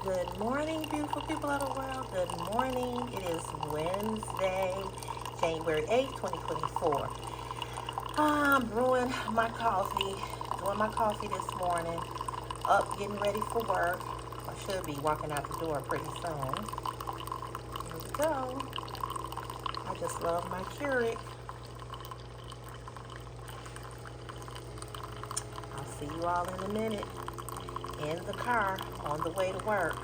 Good morning, beautiful people of the world. Good morning. It is Wednesday, January 8th, 2024. I'm brewing my coffee, doing my coffee this morning, up getting ready for work. I should be walking out the door pretty soon. Here we go. I just love my Keurig. I'll see you all in a minute in the car on the way to work.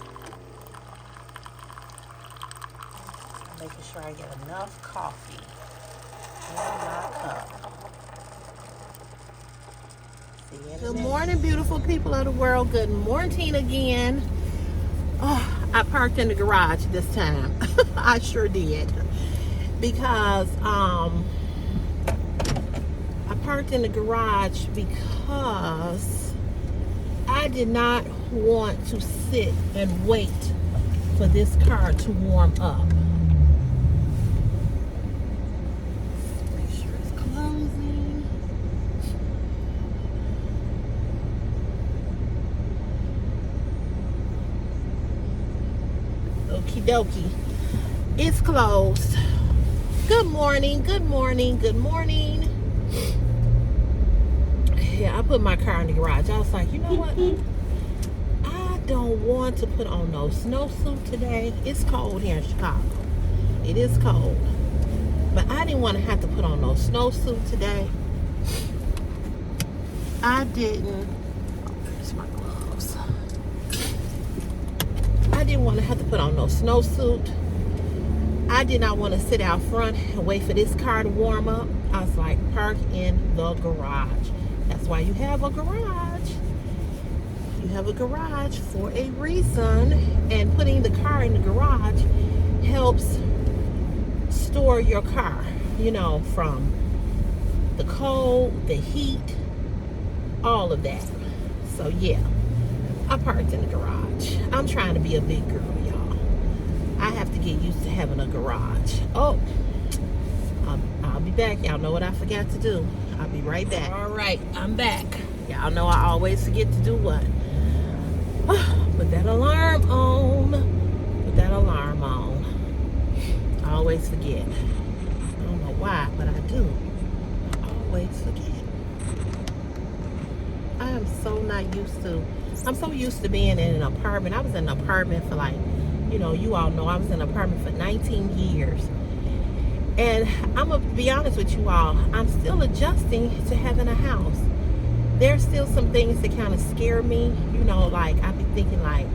I'm making sure I get enough coffee in my cup. See you in a minute. Good morning, beautiful people of the world. Good morning again. Oh, I parked in the garage this time. I sure did. Because I parked in the garage because I did not want to sit and wait for this car to warm up. Make sure it's closing. Okie dokie. It's closed. Good morning, good morning, good morning. Yeah, I put my car in the garage. I was like, you know what? I don't want to put on no snowsuit today. It's cold here in Chicago. It is cold. But I didn't want to have to put on no snowsuit today. I didn't. Oh, there's my gloves. I didn't want to have to put on no snowsuit. I did not want to sit out front and wait for this car to warm up. I was like, park in the garage. That's why you have a garage. You have a garage for a reason. And putting the car in the garage helps store your car, you know, from the cold, the heat, all of that. So yeah, I parked in the garage. I'm trying to be a big girl, y'all. I have to get used to having a garage. Oh, I'll be back. Y'all know what I forgot to do. I'll be right back. All right, I'm back. Y'all know I always forget to do what? Put that alarm on. Put that alarm on. I always forget. I don't know why, but I do. I always forget. I am so not used to. I'm so used to being in an apartment. I was in an apartment for like, you know, you all know I was in an apartment for 19 years. And I'm going to be honest with you all, I'm still adjusting to having a house. There's still some things that kind of scare me. You know, like I be thinking like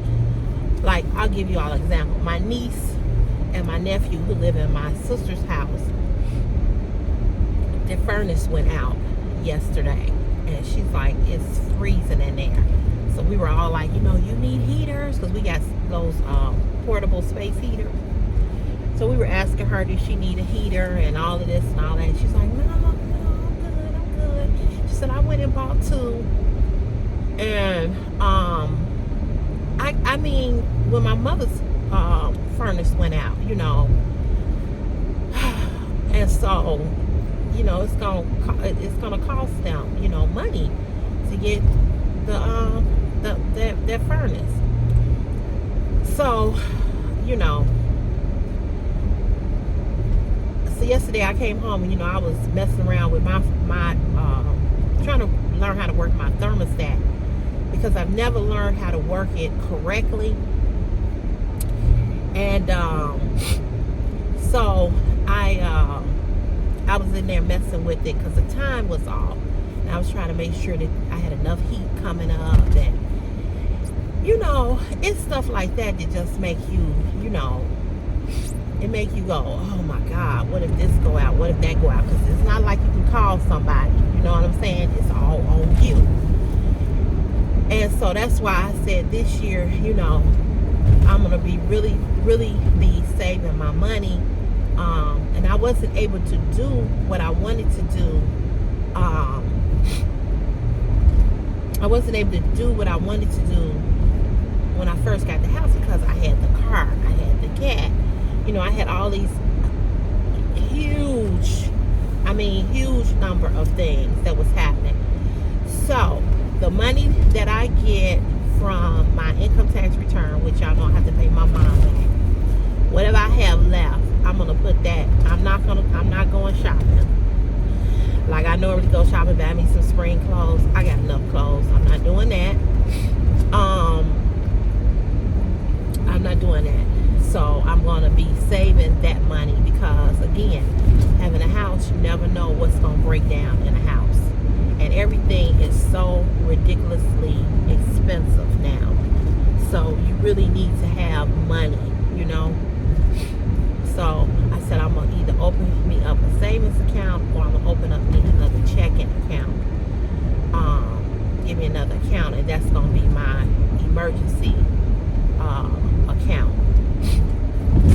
I'll give you all an example. My niece and my nephew who live in my sister's house, their furnace went out yesterday. And she's like, it's freezing in there. So we were all like, you know, you need heaters, because we got those portable space heaters. So we were asking her, did she need a heater and all of this and all that. And she's like, no, I'm good. She said, I went and bought two. And I mean, when my mother's furnace went out, you know, and so, you know, it's gonna cost them, you know, money to get their furnace. So, you know. So yesterday I came home and, you know, I was messing around with my trying to learn how to work my thermostat, because I've never learned how to work it correctly. And so I was in there messing with it because the time was off. And I was trying to make sure that I had enough heat coming up. And, you know, it's stuff like that that just make you, you know, it make you go, oh my God, what if this go out? What if that go out? Because it's not like you can call somebody. You know what I'm saying? It's all on you. And so that's why I said this year, you know, I'm going to be really be saving my money. And I wasn't able to do what I wanted to do. I wasn't able to do what I wanted to do when I first got the house, because I had the car, I had the cat. You know, I had all these huge number of things that was happening. So the money that I get from my income tax return, which y'all know I normally go shopping, buy me some spring clothes. I got enough clothes. I'm not doing that. I'm not doing that. So I'm gonna be saving that money because, again, having a house, you never know what's gonna break down in a house, and everything is so ridiculously expensive now. So you really need to have money, you know. So I said I'm gonna either open me up a savings account or I'm gonna open up me another checking account. Give me another account, and that's gonna be my emergency account.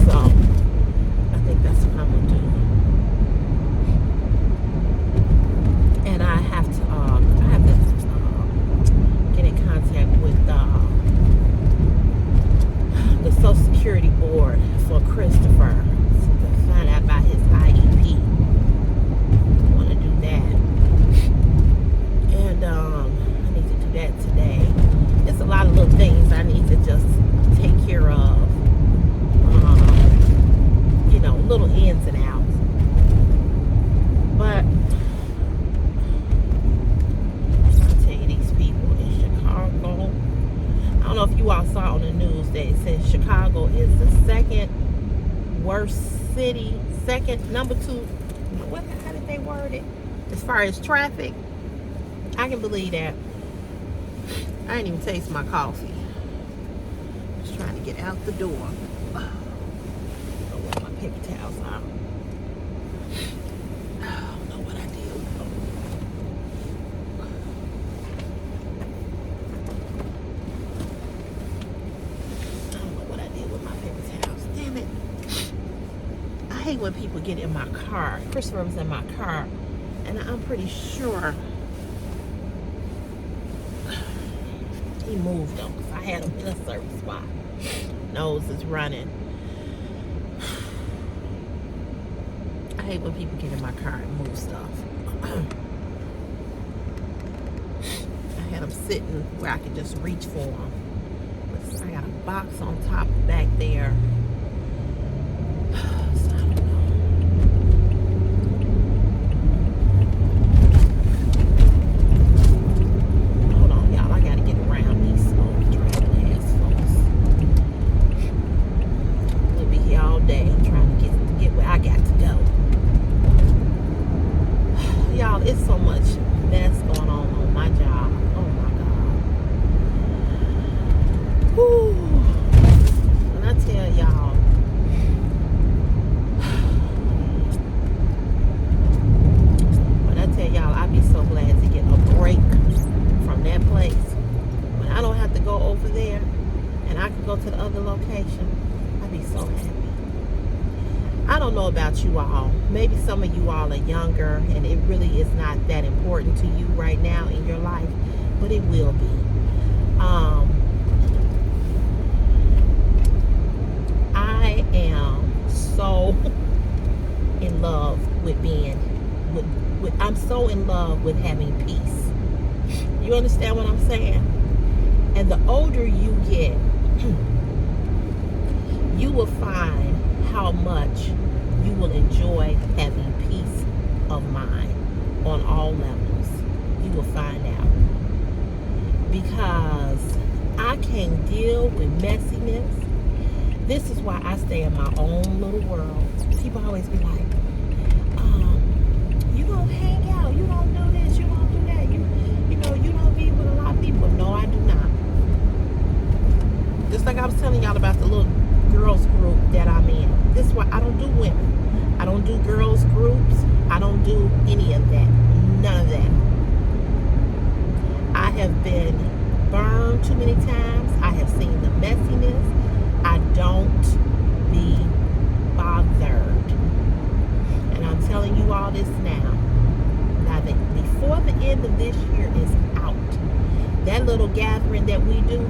So I think that's what I'm gonna do. And I have to get in contact with the Social Security Board for Christopher to find out about his IEP. I want to do that, and I need to do that today. It's a lot of little things I need to just take care of. You know, little ins and outs. But I'll tell you, these people in Chicago, I don't know if you all saw on the news that it says Chicago is the second worst city, number two. How did they word it? As far as traffic, I can believe that. I didn't even taste my coffee. Just trying to get out the door. My paper towels out. I don't know what I did with them. I don't know what I did with my paper towels. Damn it. I hate when people get in my car. Christopher was in my car, and I'm pretty sure he moved them because I had them in a certain spot. Nose is running. I hate when people get in my car and move stuff. I had them sitting where I could just reach for them. But I got a box on top back there. So I don't know. Hold on, y'all. I gotta get around these slowly driving ass folks. We'll be here all day trying to get where I got to go. Y'all, it's so much mess going on my job. Oh my God. Whew. When I tell y'all, I'd be so glad to get a break from that place. When I don't have to go over there and I can go to the other location, I'd be so happy. I don't know about you all. Maybe some of you all are younger and it really is not that important to you right now in your life, but it will be. I am so in love with I'm so in love with having peace. You understand what I'm saying? And the older you get, you will find how much you will enjoy having peace of mind on all levels. You will find out. Because I can't deal with messiness. This is why I stay in my own little world. People always be like, you don't hang out, you don't do this, you don't do that, you know, you don't be with a lot of people. No, I do not. Just like I was telling y'all about the little girls group that I'm in. This is why I don't do women. I don't do girls groups. I don't do any of that. None of that. I have been burned too many times. I have seen the messiness. I don't be bothered. And I'm telling you all this now. Now that before the end of this year is out, that little gathering that we do,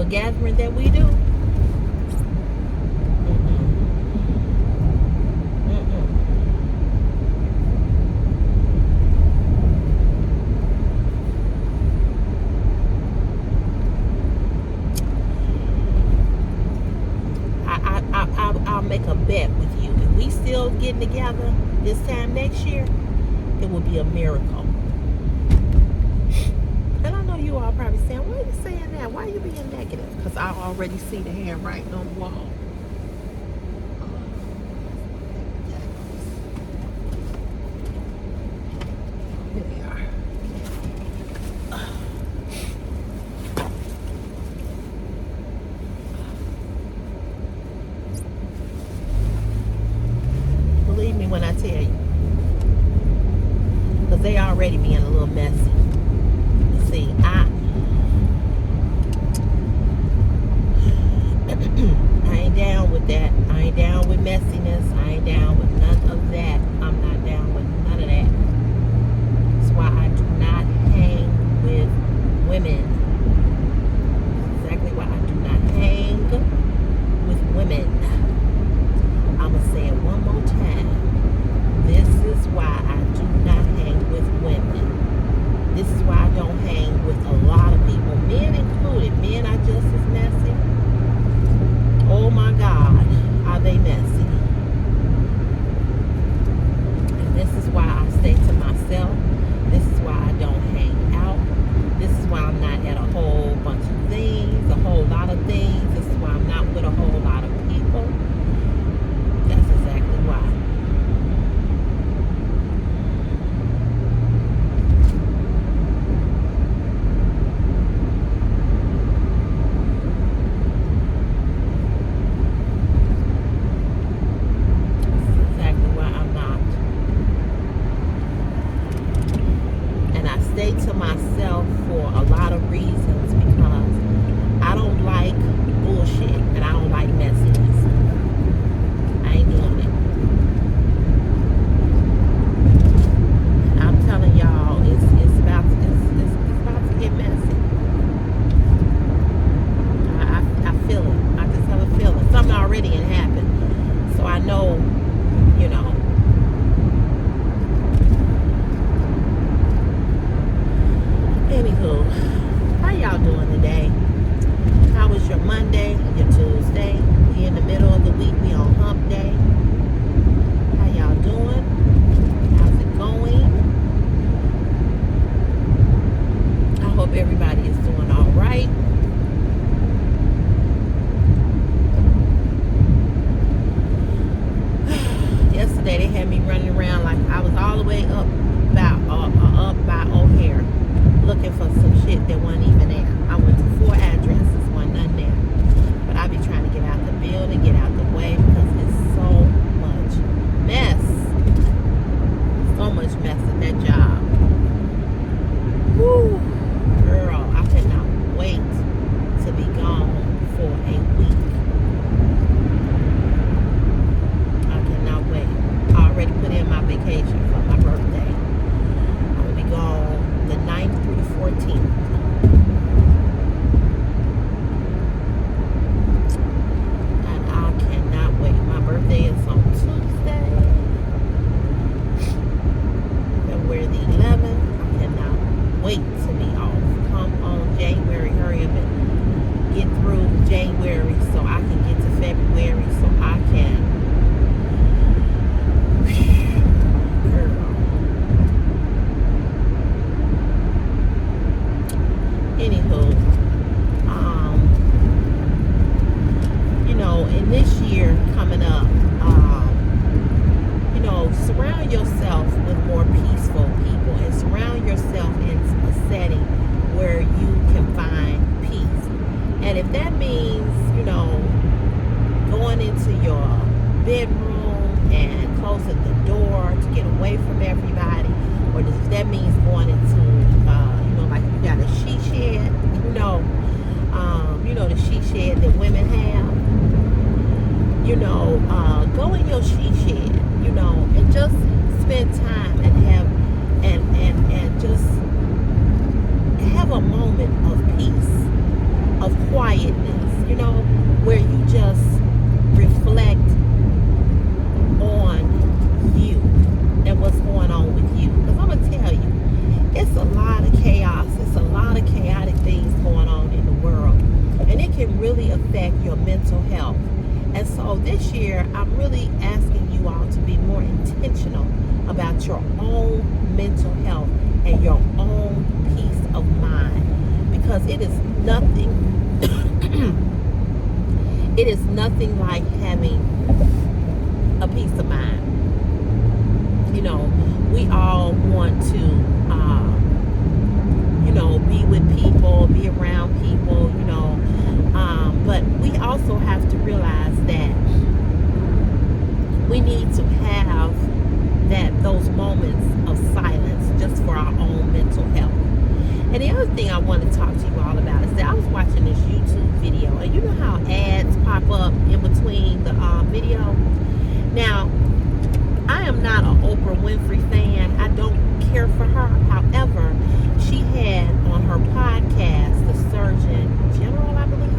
gathering that we do, still getting together this time next year, it will be a miracle. And I know you all probably saying, why are you saying that? Why are you being negative? Because I already see the handwriting on the wall. Here they are. Believe me when I tell you. Because they already being a little messy. See, I ain't down with that. I ain't down with messiness. I ain't down with none of that. I'm not down with none of that. That's why I do not hang with women. That's exactly why I do not hang with women. I'm going to say it one more time. This is why I do not hang with women. This is why I don't hang with a lot of people, men included. Men are just as messy. Oh my God, are they messy? And this is why I stay to myself. This is why I don't hang out. This is why I'm not at a whole bunch of things, a whole lot of things. This is why I'm not with a whole lot of people. That's exactly why. To myself for a lot of reasons, because I don't like bullshit and I don't like messiness. I ain't doing it. And I'm telling y'all, it's about to get messy. I feel it. I just have a feeling. Something already had happened. So I know, you know. Anywho, how y'all doing today? How was your Monday, your Tuesday? We in the middle of the week. We on hump day. How y'all doing? How's it going? I hope everybody is doing all right. Yesterday they had me running around like I was all the way up by O'Hare, looking for some shit that wasn't even there. I went to 4 addresses, wasn't none there. But I be trying to get out the building, get out the way, because it's so much mess. So much mess at that job. Whew. Girl, I cannot wait to be gone for a week. I cannot wait. I already put in my vacation for my birthday. I will be gone the 9th through the 14th. And I cannot wait. My birthday is on Tuesday, February the 11th. I cannot wait to be off. Come on, January. Hurry up and get through January so I can get to February so I can. Anywho, you know, in this year coming up, you know, surround yourself with more peaceful people and surround yourself in a setting where you can find peace. And if that means, you know, going into your bedroom and closing the door to get away from everybody, or if that means going into, you know, like you got a she shed, you know the she shed that women have, you know, go in your she shed, you know, and just spend time and have, and just have a moment of peace, of quietness, you know, where you just reflect on you and what's going on with you. Because I'm going to tell you, it's a lot of chaos. It's a lot of chaotic things going on in the world. And it can really affect your mental health. And so this year, I'm really asking you you all to be more intentional about your own mental health and your own peace of mind, because it is nothing it is nothing like having a peace of mind. You know, we all want to be with people, be around people, but we also have to realize that we need to have those moments of silence just for our own mental health. And the other thing I want to talk to you all about is that I was watching this YouTube video, and you know how ads pop up in between the video? Now, I am not an Oprah Winfrey fan. I don't care for her. However, she had on her podcast the Surgeon General, I believe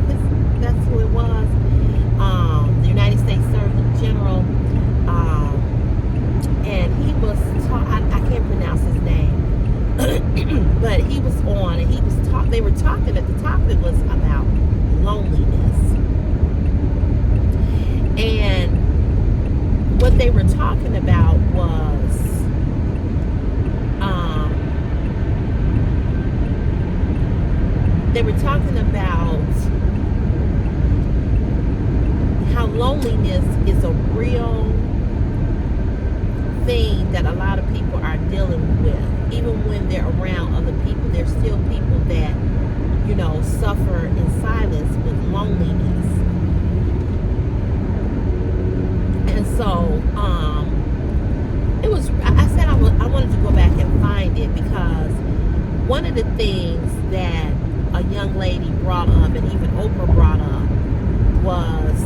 that's who it was, the United States Surgeon General, and he was I can't pronounce his name, but he was on, and they were talking, at the topic was about loneliness. And what they were talking about was they were talking about how loneliness is a real thing that a lot of people are dealing with. Even when they're around other people, there's still people that, suffer in silence with loneliness. And so, I said I wanted to go back and find it, because one of the things that a young lady brought up, and even Oprah brought up, was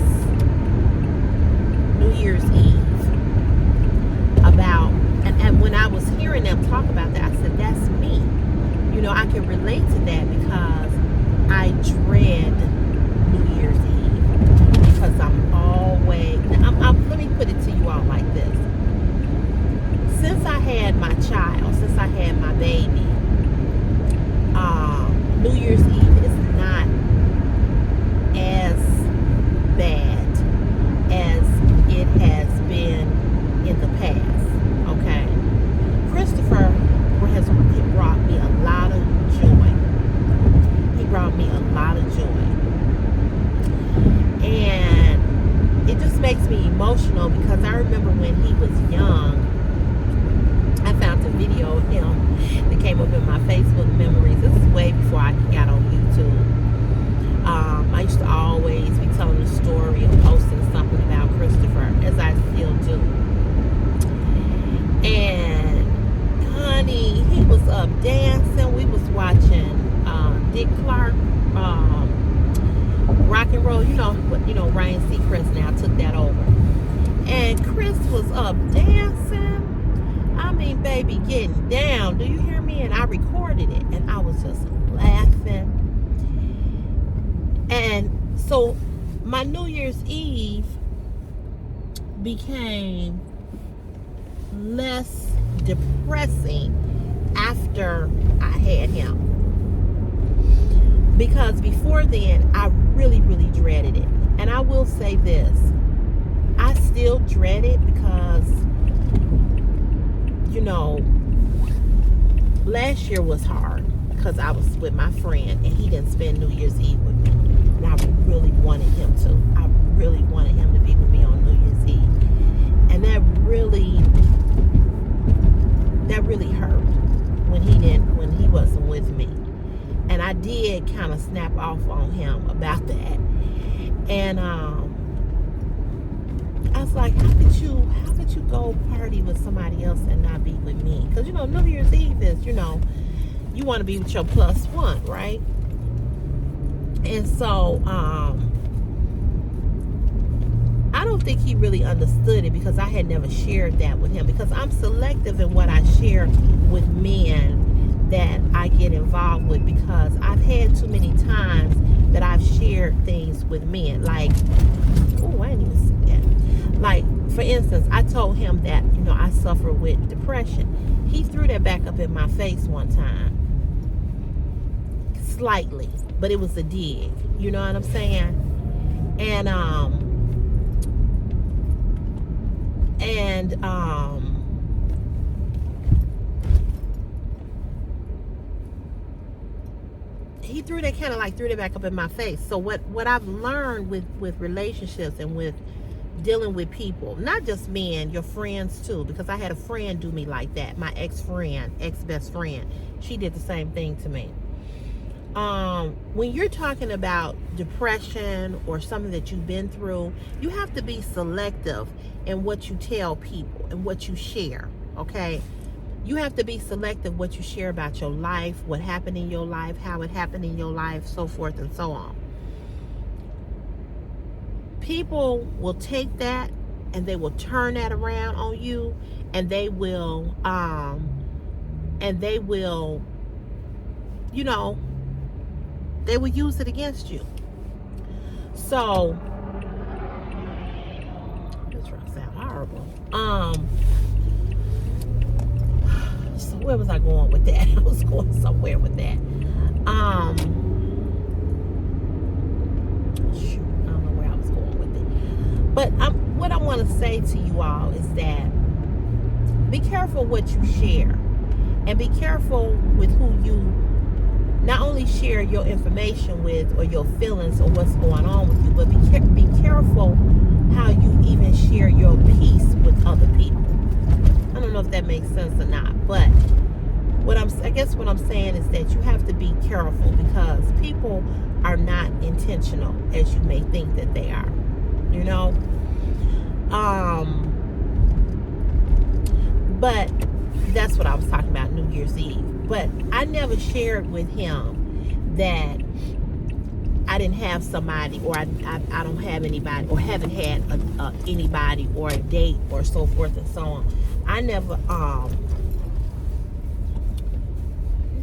New Year's Eve. And when I was hearing them talk about that, I said, that's me. I can relate to that, because I dread New Year's Eve, because I'm always, let me put it to you all like this. Since I had my child, since I had my baby, New Year's Eve is not as bad as it has been in the past, okay? Christopher has brought me a lot of joy. He brought me a lot of joy. And it just makes me emotional, because I remember when he was young, I found a video of him that came up in my Facebook memories. This is way before I got on YouTube. I used to always be telling the story or posting something about Christopher, as I still do. And honey, he was up dancing. We was watching Dick Clark rock and roll. Ryan Seacrest now took that over. And Chris was up dancing. I mean, baby, getting down. Do you hear me? And I recorded it, and I was just laughing. And so my New Year's Eve became less depressing after I had him, because before then I really, really dreaded it. And I will say this, I still dread it, because last year was hard, because I was with my friend and he didn't spend New Year's Eve with me, and I really wanted him to. I really wanted him to be with me on New Year's Eve, and that really hurt when he wasn't with me. And I did kind of snap off on him about that. And I was like, how could you go party with somebody else and not be with me? Because New Year's Eve is, you want to be with your plus one, right? And so I don't think he really understood it, because I had never shared that with him, because I'm selective in what I share with men that I get involved with, because I've had too many times that I've shared things with men. Like, oh, I didn't even see that. Like, for instance, I told him that, I suffer with depression. He threw that back up in my face one time. Slightly. But it was a dig. You know what I'm saying? And, And he threw that back up in my face. So what I've learned with relationships and with dealing with people, not just men, your friends too, because I had a friend do me like that. My ex-best friend, she did the same thing to me. When you're talking about depression or something that you've been through, you have to be selective in what you tell people and what you share, okay? You have to be selective what you share about your life, what happened in your life, how it happened in your life, so forth and so on. People will take that and they will turn that around on you, and they will you know, they will use it against you. So this truck sound horrible. So where was I going with that? I was going somewhere with that. Shoot, I don't know where I was going with it. But what I want to say to you all is that be careful what you share, and be careful with who you not only share your information with or your feelings or what's going on with you, but be careful how you even share your peace with other people. I don't know if that makes sense or not, but I guess what I'm saying is that you have to be careful, because people are not intentional as you may think that they are, you know. But that's what I was talking about, New Year's Eve. But I never shared with him that I didn't have somebody, or I don't have anybody, or haven't had anybody, or a date, or so forth and so on. I never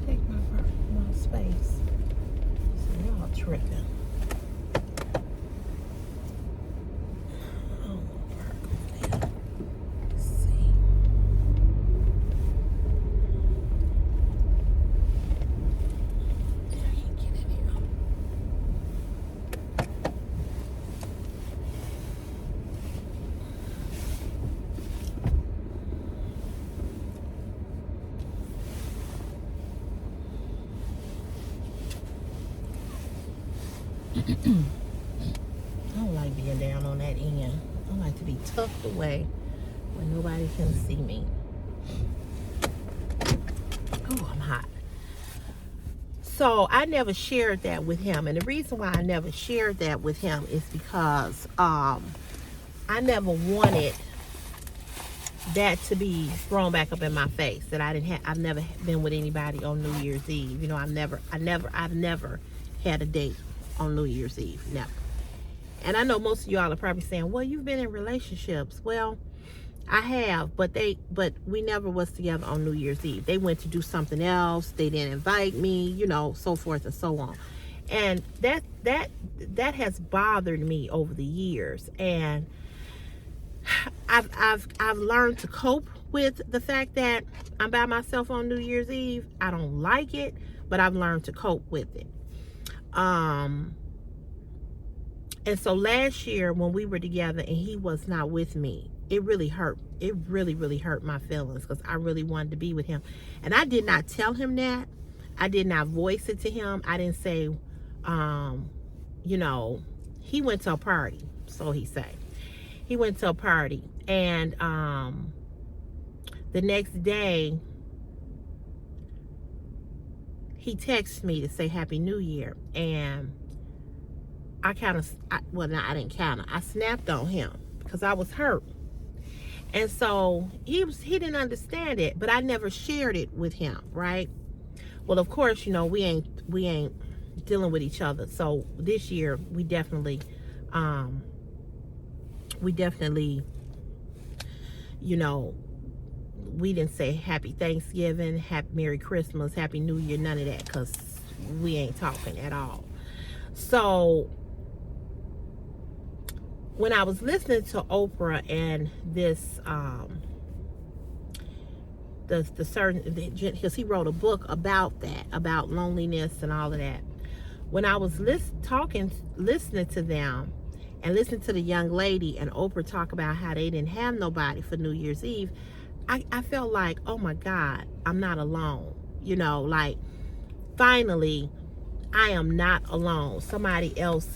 take my space. So y'all tripping. I don't like being down on that end. I like to be tucked away where nobody can see me. Oh, I'm hot. So I never shared that with him. And the reason why I never shared that with him is because I never wanted that to be thrown back up in my face, that I've never been with anybody on New Year's Eve. You know, I've never had a date on New Year's Eve. Never. And I know most of y'all are probably saying, well, you've been in relationships. Well, I have, but we never was together on New Year's Eve. They went to do something else. They didn't invite me, you know, so forth and so on. And that has bothered me over the years. And I've learned to cope with the fact that I'm by myself on New Year's Eve. I don't like it, but I've learned to cope with it. And so last year when we were together and he was not with me, it really hurt. It really, really hurt my feelings, because I really wanted to be with him. And I did not tell him that. I did not voice it to him. I didn't say, you know, he went to a party, so he said. He went to a party, and the next day he texted me to say Happy New Year, and I snapped on him because I was hurt. And so he didn't understand it, but I never shared it with him, right? Well, of course, you know, we ain't dealing with each other. So this year we definitely you know, we didn't say Happy Thanksgiving, Happy Merry Christmas, Happy New Year, none of that, because we ain't talking at all. So when I was listening to Oprah and this the certain, because he wrote a book about that, about loneliness and all of that. When I was listening to them, and listen to the young lady and Oprah talk about how they didn't have nobody for New Year's Eve, I felt like, oh my God, I'm not alone. You know, like, finally, I am not alone. Somebody else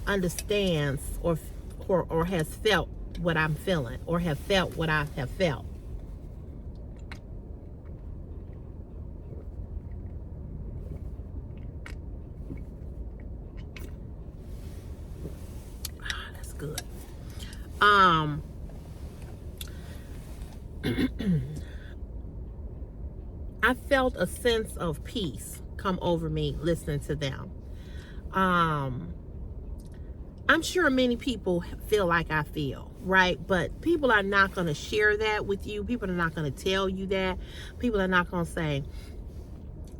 understands or has felt what I'm feeling, or have felt what I have felt. That's good. I felt a sense of peace come over me listening to them. I'm sure many people feel like I feel, right? But people are not going to share that with you. People are not going to tell you that. People are not going to say,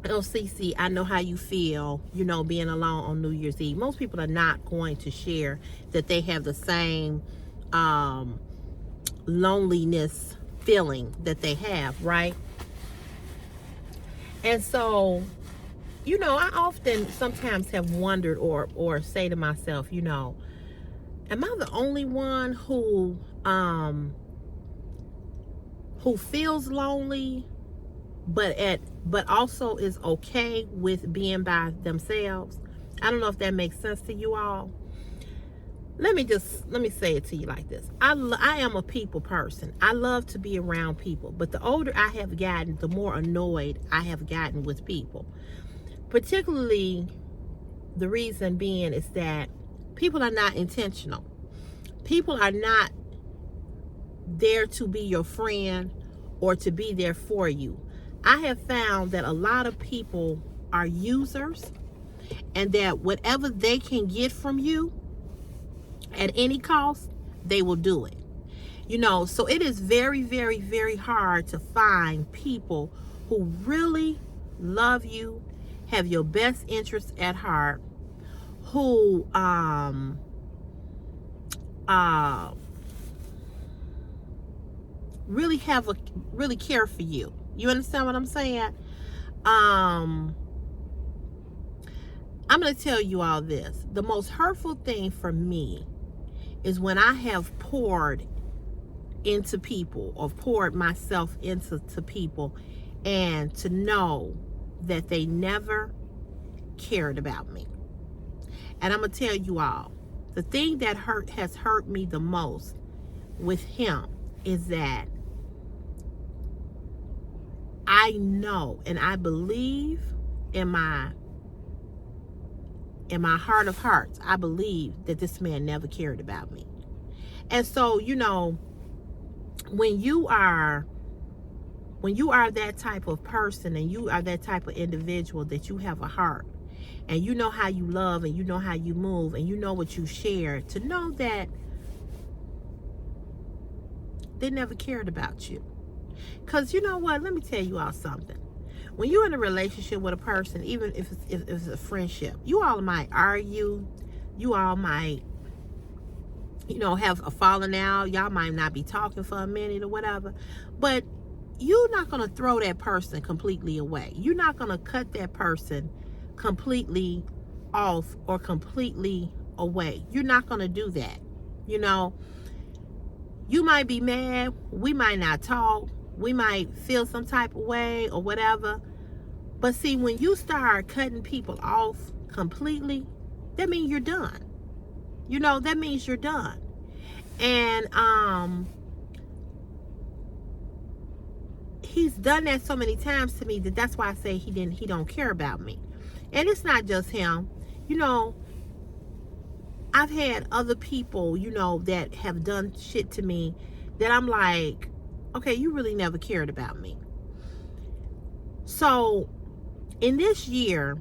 oh, Cece, I know how you feel, you know, being alone on New Year's Eve. Most people are not going to share that they have the same loneliness feeling that they have, right? And so, you know, I often sometimes have wondered or say to myself, you know, am I the only one who feels lonely, but also is okay with being by themselves? I don't know if that makes sense to you all. Let me say it to you like this. I am a people person. I love to be around people, but the older I have gotten, the more annoyed I have gotten with people. Particularly, the reason being is that people are not intentional. People are not there to be your friend or to be there for you. I have found that a lot of people are users, and that whatever they can get from you at any cost, they will do it. You know, so it is very, very, very hard to find people who really love you, have your best interests at heart, who really care for you. You understand what I'm saying? I'm going to tell you all this. The most hurtful thing for me is when I have poured into people, or poured myself into people, and to know that they never cared about me. And I'm going to tell you all, the thing that has hurt me the most with him is that I know and I believe in my heart of hearts, I believe that this man never cared about me. And so, you know, when you are that type of person, and you are that type of individual, that you have a heart, and you know how you love, and you know how you move, and you know what you share, to know that they never cared about you. Because you know what? Let me tell you all something. When you're in a relationship with a person, even if it's a friendship, you all might argue. You all might, you know, have a falling out. Y'all might not be talking for a minute or whatever. But you're not going to throw that person completely away. You're not going to cut that person completely off or completely away. You're not going to do that. You know, you might be mad. We might not talk. We might feel some type of way or whatever. But see, when you start cutting people off completely, that means you're done. You know, that means you're done. And he's done that so many times to me that's why I say he don't care about me. And it's not just him. You know, I've had other people, you know, that have done shit to me that I'm like, okay, you really never cared about me. So in this year,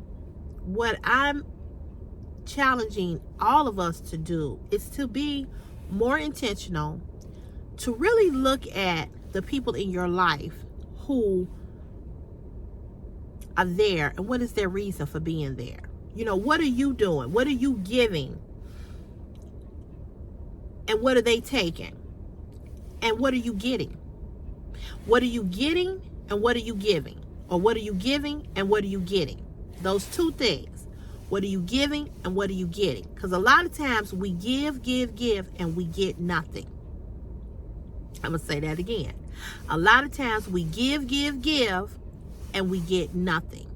what I'm challenging all of us to do is to be more intentional, to really look at the people in your life who are there, and what is their reason for being there. You know, what are you doing? What are you giving? And what are they taking? And what are you getting? What are you getting and what are you giving? Or what are you giving and what are you getting? Those two things. What are you giving and what are you getting? Because a lot of times we give, and we get nothing. I'm going to say that again. A lot of times we give, and we get nothing.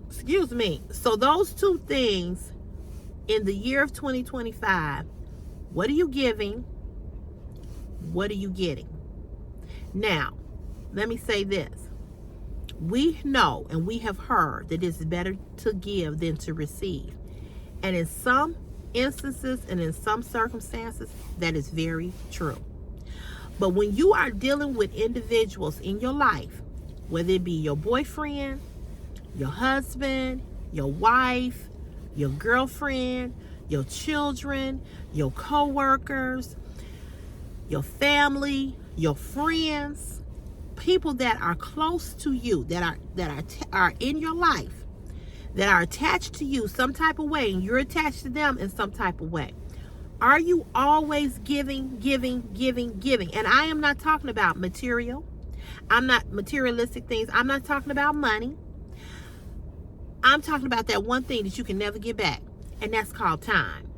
Excuse me. So those two things in the year of 2025, what are you giving? What are you getting? Now, let me say this. We know and we have heard that it's better to give than to receive. And in some instances and in some circumstances, that is very true. But when you are dealing with individuals in your life, whether it be your boyfriend, your husband, your wife, your girlfriend, your children, your co-workers, your family, your friends, people that are close to you, that are in your life, that are attached to you some type of way, and you're attached to them in some type of way. Are you always giving? And I am not talking about material. I'm not materialistic things. I'm not talking about money. I'm talking about that one thing that you can never get back, and that's called time.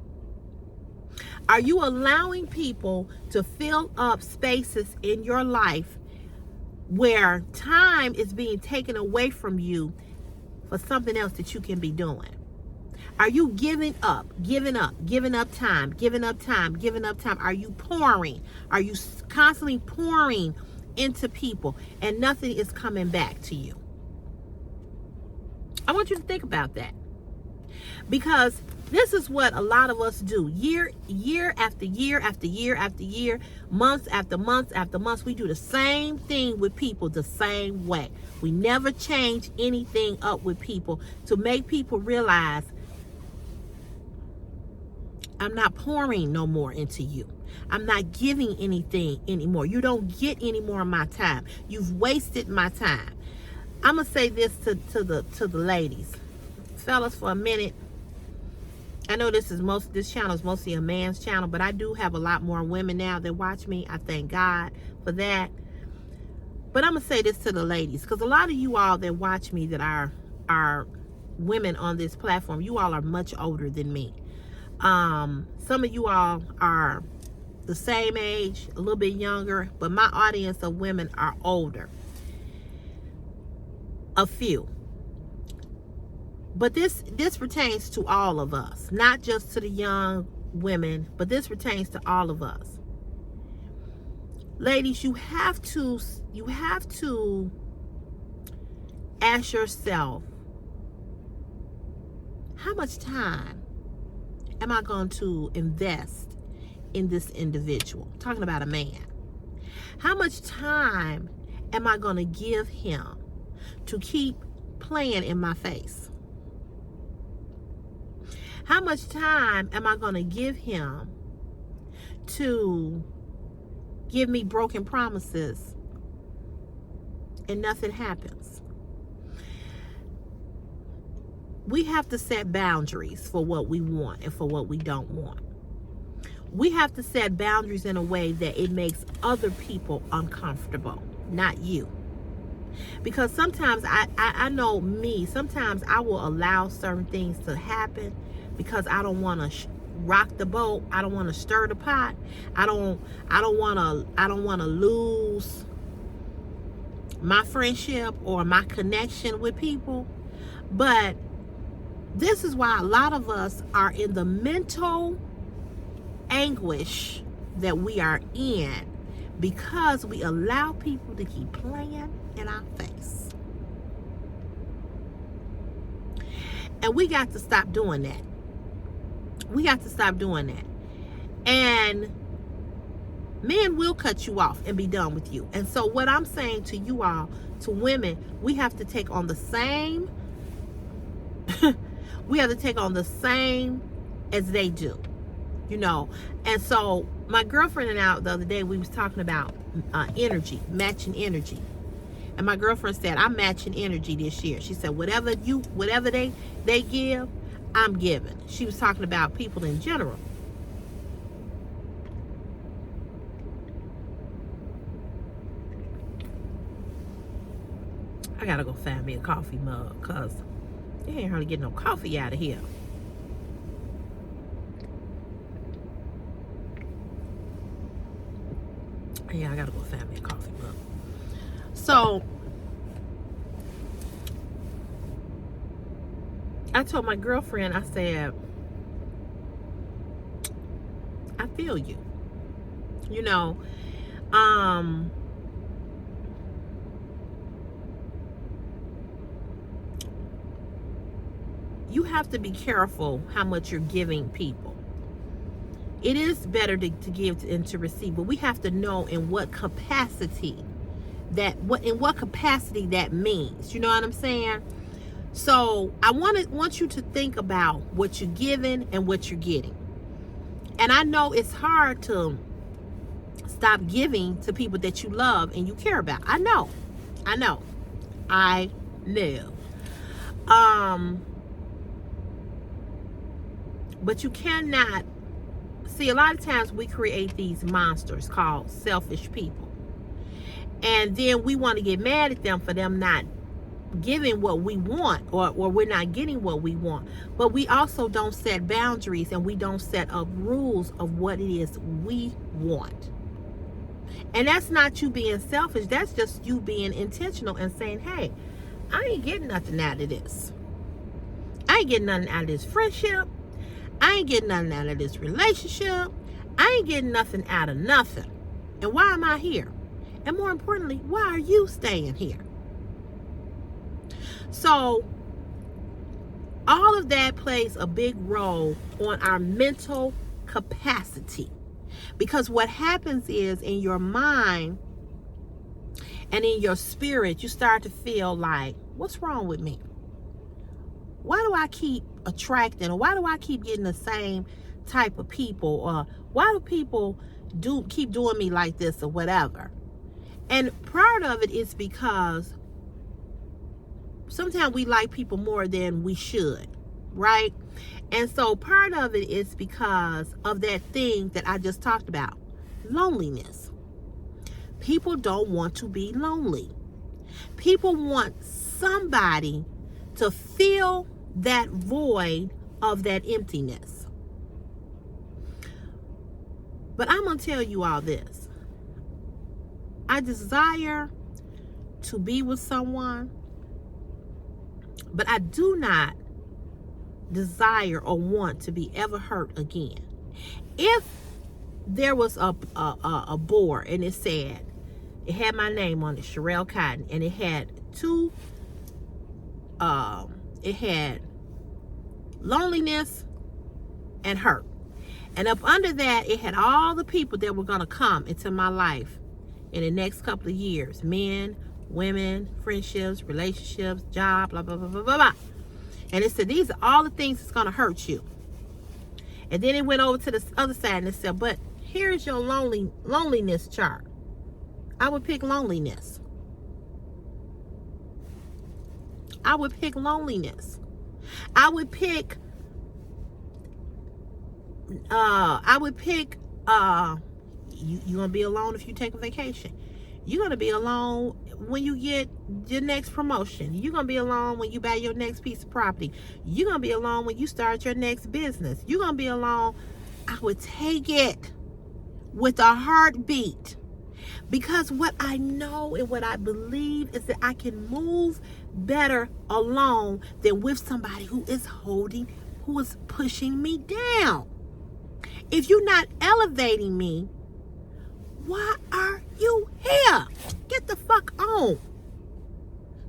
Are you allowing people to fill up spaces in your life where time is being taken away from you for something else that you can be doing? Are you giving up time? Are you pouring? Are you constantly pouring into people and nothing is coming back to you? I want you to think about that, because this is what a lot of us do year after year, months after months. We do the same thing with people the same way. We never change anything up with people to make people realize, I'm not pouring no more into you. I'm not giving anything anymore. You don't get any more of my time. You've wasted my time. I'm gonna say this to the ladies, fellas, for a minute. I know this channel is mostly a man's channel, but I do have a lot more women now that watch me. I thank God for that. But I'm gonna say this to the ladies, because a lot of you all that watch me that are women on this platform, you all are much older than me. Some of you all are the same age, a little bit younger, but my audience of women are older. A few. But this pertains to all of us, not just to the young women, but this pertains to all of us. Ladies, you have to ask yourself, how much time am I going to invest in this individual? I'm talking about a man. How much time am I going to give him to keep playing in my face? How much time am I going to give him to give me broken promises and nothing happens? We have to set boundaries for what we want and for what we don't want. We have to set boundaries in a way that it makes other people uncomfortable, not you. Because sometimes I know me, sometimes I will allow certain things to happen because I don't want to rock the boat. I don't want to stir the pot. I don't want to lose my friendship or my connection with people. But this is why a lot of us are in the mental anguish that we are in, because we allow people to keep playing in our face. And we got to stop doing that. We got to stop doing that. And men will cut you off and be done with you. And so what I'm saying to you all, to women, we have to take on the same we have to take on the same as they do, you know. And so my girlfriend and I the other day, we was talking about energy, matching energy. And my girlfriend said, I'm matching energy this year. She said, whatever they give, I'm giving. She was talking about people in general. I gotta go find me a coffee mug, because You ain't hardly getting no coffee out of here. Yeah, I gotta go find me a coffee mug. So I told my girlfriend, I said, I feel you. You know, you have to be careful how much you're giving people. It is better to give and to receive, but we have to know in what capacity that means. You know what I'm saying? So I want you to think about what you're giving and what you're getting. And I know it's hard to stop giving to people that you love and you care about. I know. But you cannot see, a lot of times we create these monsters called selfish people. And then we want to get mad at them for them not giving what we want, or we're not getting what we want. But we also don't set boundaries, and we don't set up rules of what it is we want. And that's not you being selfish. That's just you being intentional and saying, hey, I ain't getting nothing out of this. I ain't getting nothing out of this friendship. I ain't getting nothing out of this relationship. I ain't getting nothing out of nothing. And why am I here? And more importantly, why are you staying here? So all of that plays a big role on our mental capacity. Because what happens is, in your mind and in your spirit, you start to feel like, what's wrong with me? Why do I keep attracting, or why do I keep getting the same type of people, or why do people keep doing me like this, or whatever? And part of it is because sometimes we like people more than we should, right? And so part of it is because of that thing that I just talked about, loneliness. People don't want to be lonely. People want somebody to fill that void of that emptiness. But I'm going to tell you all this. I desire to be with someone, but I do not desire or want to be ever hurt again. If there was a board and it said, it had my name on it, Sherelle Cotton, and it had it had loneliness and hurt. And up under that, it had all the people that were going to come into my life in the next couple of years. Men, women, friendships, relationships, job, blah, blah, blah, blah, blah, blah. And it said, these are all the things that's going to hurt you. And then it went over to the other side and it said, but here's your loneliness chart. I would pick loneliness. I would pick loneliness. I would pick you're gonna be alone if you take a vacation. You're gonna be alone when you get your next promotion. You're gonna be alone when you buy your next piece of property. You're gonna be alone when you start your next business. You're gonna be alone. I would take it with a heartbeat, because what I know and what I believe is that I can move better alone than with somebody who is pushing me down. If you're not elevating me, why are you here? Get the fuck on.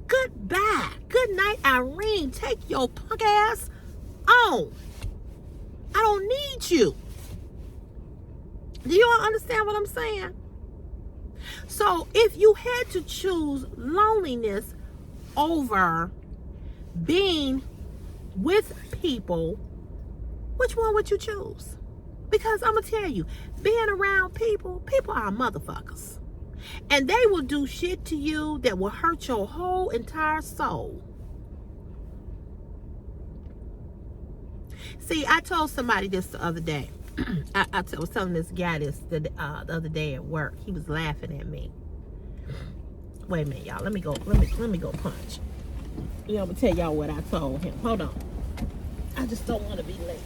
Goodbye. Good night, Irene. Take your punk ass on. I don't need you. Do you all understand what I'm saying? So if you had to choose loneliness over being with people, which one would you choose? Because I'm going to tell you, being around people are motherfuckers. And they will do shit to you that will hurt your whole entire soul. See, I told somebody this the other day. I was telling this guy this the other day at work. He was laughing at me. Wait a minute, y'all. Let me go punch. I'm gonna tell y'all what I told him. Hold on. I just don't want to be late.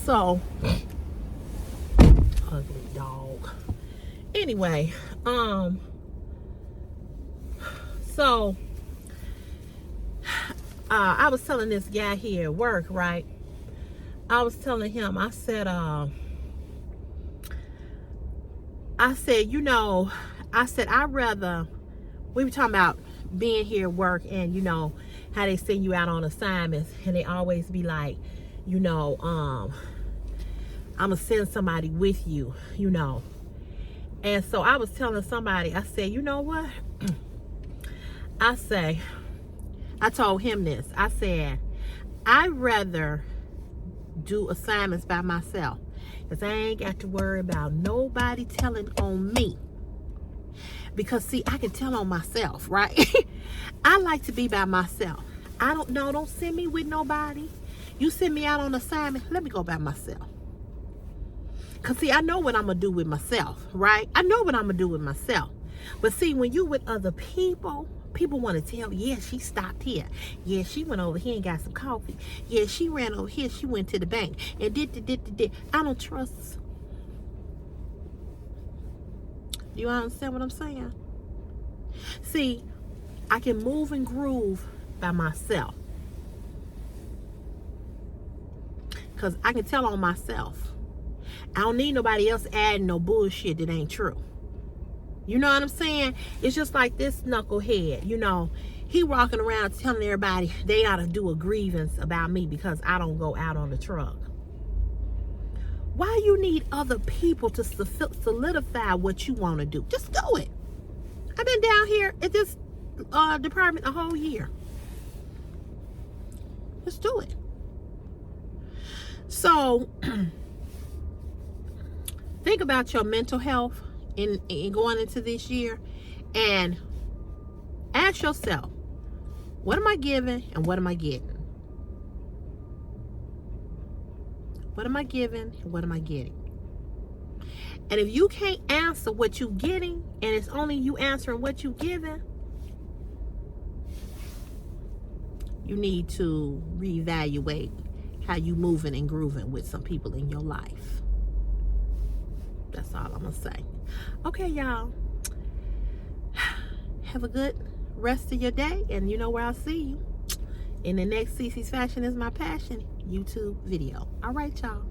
So, ugly dog. Anyway, so I was telling this guy here at work, right? I was telling him, I said, you know, I'd rather, we were talking about being here at work and, you know, how they send you out on assignments and they always be like, you know, I'm gonna send somebody with you, you know. And so I was telling somebody, I said, you know what? I told him this. I said, I'd rather do assignments by myself because I ain't got to worry about nobody telling on me. Because see, I can tell on myself, right? I like to be by myself. Don't send me with nobody. You send me out on assignment, let me go by myself. Because see, I know what I'm going to do with myself, right? I know what I'm going to do with myself. But see, when you with other people, people want to tell, yeah, she stopped here. Yeah, she went over here and got some coffee. Yeah, she ran over here. She went to the bank and did. I don't trust. You understand what I'm saying? See, I can move and groove by myself. Because I can tell on myself. I don't need nobody else adding no bullshit that ain't true. You know what I'm saying? It's just like this knucklehead, you know. He walking around telling everybody they ought to do a grievance about me because I don't go out on the truck. Why you need other people to solidify what you want to do? Just do it. I've been down here at this department a whole year. Just do it. So, think about your mental health in going into this year and ask yourself, what am I giving and what am I getting? What am I giving and what am I getting? And if you can't answer what you're getting and it's only you answering what you're giving, you need to reevaluate how you moving and grooving with some people in your life. That's all I'm gonna say. Okay, y'all. Have a good rest of your day, and you know where I'll see you in the next CC's Fashion is My Passion YouTube video. All right, y'all.